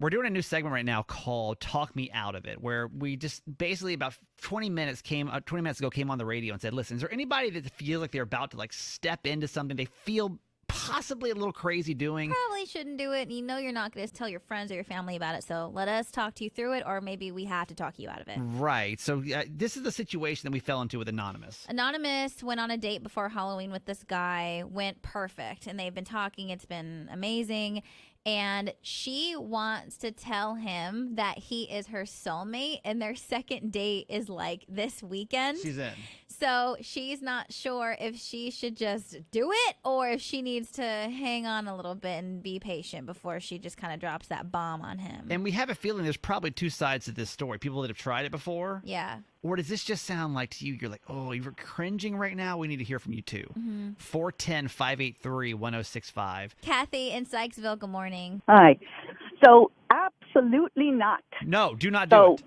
We're doing a new segment right now called Talk Me Out of It, where we just basically about 20 minutes ago came on the radio and said, listen, is there anybody that feels like they're about to like step into something they feel possibly a little crazy doing? Probably shouldn't do it. You know you're not going to tell your friends or your family about it, so let us talk to you through it, or maybe we have to talk you out of it. Right. So this is the situation that we fell into with Anonymous. Anonymous went on a date before Halloween with this guy, went perfect, and they've been talking. It's been amazing. And she wants to tell him that he is her soulmate, and their second date is like this weekend. She's in. So she's not sure if she should just do it or if she needs to hang on a little bit and be patient before she just kind of drops that bomb on him. And we have a feeling there's probably two sides to this story. People that have tried it before. Yeah. Or does this just sound like to you, you're like, oh, you're cringing right now? We need to hear from you too. 410-583-1065. Kathy in Sykesville, good morning. Hi. So absolutely not. No, do not do it.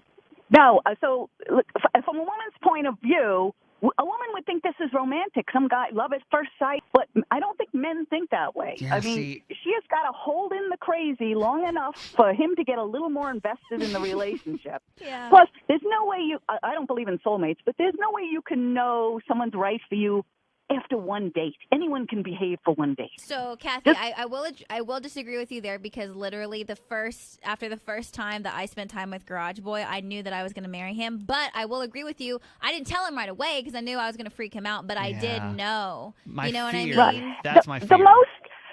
No. So look, from a woman's point of view, a woman would think this is romantic. Some guy, love at first sight. But I don't think men think that way. Yeah, I mean, she has got to hold in the crazy long enough for him to get a little more invested in the relationship. Yeah. Plus, there's no way I don't believe in soulmates, but there's no way you can know someone's right for you after one date. Anyone can behave for one date. So, Kathy, I will disagree with you there because literally after the first time that I spent time with Garage Boy, I knew that I was going to marry him. But I will agree with you. I didn't tell him right away because I knew I was going to freak him out. But I did know. My you know fear. what I mean? Right. That's my fear.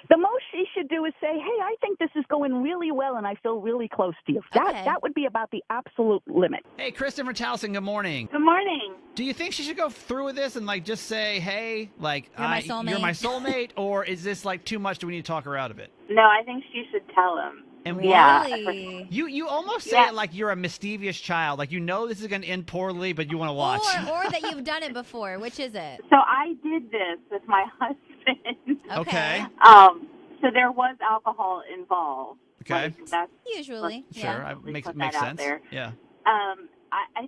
The most she should do is say, hey, I think this is going really well and I feel really close to you. That would be about the absolute limit. Hey, Kristen from Towson, good morning. Good morning. Do you think she should go through with this and like just say, hey, like You're my soulmate. you're my soulmate, or is this like too much? Do we need to talk her out of it? No, I think she should tell him. And Yeah. Really? You almost say it like you're a mischievous child, like you know this is going to end poorly, but you want to watch. Or that you've done it before. Which is it? So I did this with my husband. Okay. So there was alcohol involved. Okay. Like, that's Usually. Sure, Yeah. makes put makes that out sense. there. Yeah. I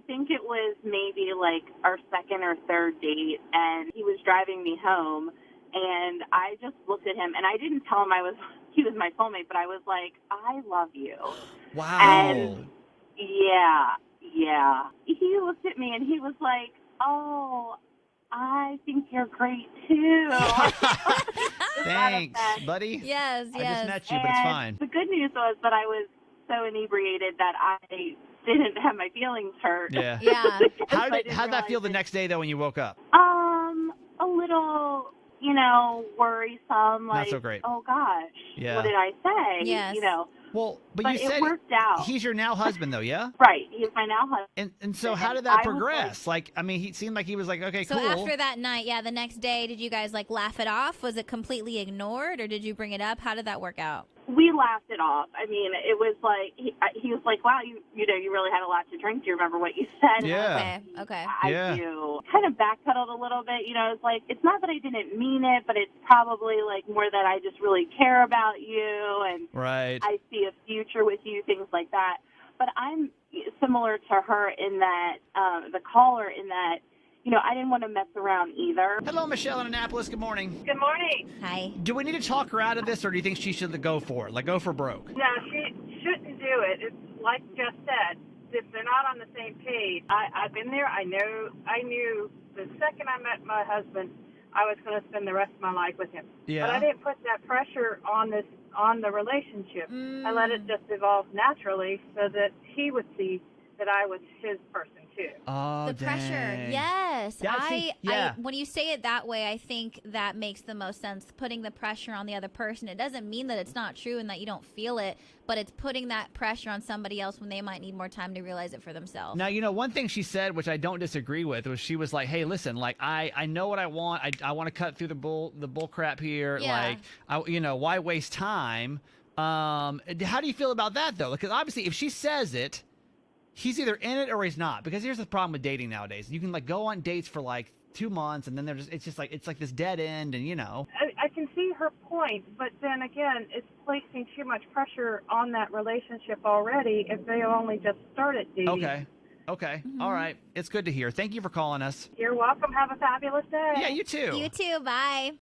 think it was maybe like our second or third date, and he was driving me home, and I just looked at him, and I didn't tell him he was my soulmate, but I was like, I love you. Wow. And yeah. He looked at me, and he was like, oh, I think you're great, too. Thanks, buddy. Yes, I yes. just met you, but it's fine. The good news was that I was so inebriated that I didn't have my feelings hurt. Yeah. Yeah. How did that feel the next day, though, when you woke up? A little, worrisome. Like, Not so great. Oh gosh, Yeah. what did I say? Yes. Well, but you it said worked out. he's your now husband, though, yeah? Right. He's my now husband. And so how did And that I was progress? He seemed like he was like, okay, So cool. after that night, the next day, did you guys like laugh it off? Was it completely ignored, or did you bring it up? How did that work out? We laughed it off. I mean, it was like he was like, "Wow, you really had a lot to drink. Do you remember what you said?" Yeah. Okay. I do. Kind of backpedaled a little bit. It's like it's not that I didn't mean it, but it's probably like more that I just really care about you and Right. I see a future with you, things like that. But I'm similar to her in that the caller in that. I didn't want to mess around either. Hello, Michelle in Annapolis. Good morning. Good morning. Hi. Do we need to talk her out of this, or do you think she should go for it? Like, go for broke? No, she shouldn't do it. It's like Jess said, if they're not on the same page. I've been there. I knew the second I met my husband, I was going to spend the rest of my life with him. Yeah. But I didn't put that pressure on the relationship. I let it just evolve naturally so that he would see that I was his person too. Oh, The pressure. dang. Yes. Yeah, I when you say it that way, I think that makes the most sense. Putting the pressure on the other person. It doesn't mean that it's not true and that you don't feel it, but it's putting that pressure on somebody else when they might need more time to realize it for themselves. Now, one thing she said, which I don't disagree with, was she was like, hey, listen, like, I know what I want. I want to cut through the bull crap here. Yeah. Like, why waste time? How do you feel about that, though? Because obviously, if she says it, he's either in it or he's not. Because here's the problem with dating nowadays. You can like go on dates for like 2 months and then it's like this dead end and I can see her point, but then again, it's placing too much pressure on that relationship already if they only just started dating. Okay. Mm-hmm. All right. It's good to hear. Thank you for calling us. You're welcome. Have a fabulous day. Yeah, you too. You too. Bye.